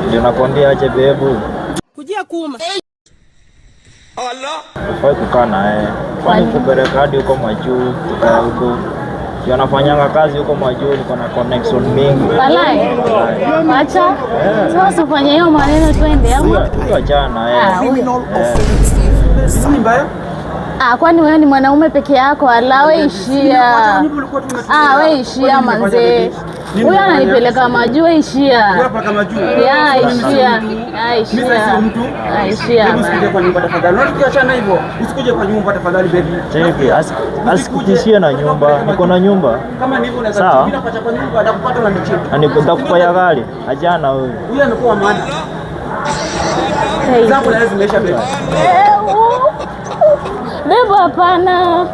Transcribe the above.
Ndio nakwambia aje bebu. Kujia kuuma. Allah. Ufai kukaa naye. Kwani kupeleka hadi huko majuu, tukae huko. Wanafanyanga kazi huko majuu, niko na connection mingi. Walai. Acha. Sasa ufanye hiyo maneno twende ama? Tuachana Sisi mbaya? Kwani wewe ni mwanaume peke yako? Wewe ishia. Wewe ishia manze. Huyu ananipeleka majuu, ishia. Unapaka majuu. Ishia. Mimi sio mtu. Ishia. Usikuje kwa nyumba tafadhali. Ukiachana hivyo, usikuje kwa nyumba tafadhali baby. Cheki, asikutishie na nyumba. Niko na nyumba. Kama ndivyo unaweza mimi nakuacha kwa nyumba na kupata na nicheki. Nitakupa ya gari. Ajana huyu. Huyu anakuwa maana. Zangu lazima zimeisha baby. Beba hapana.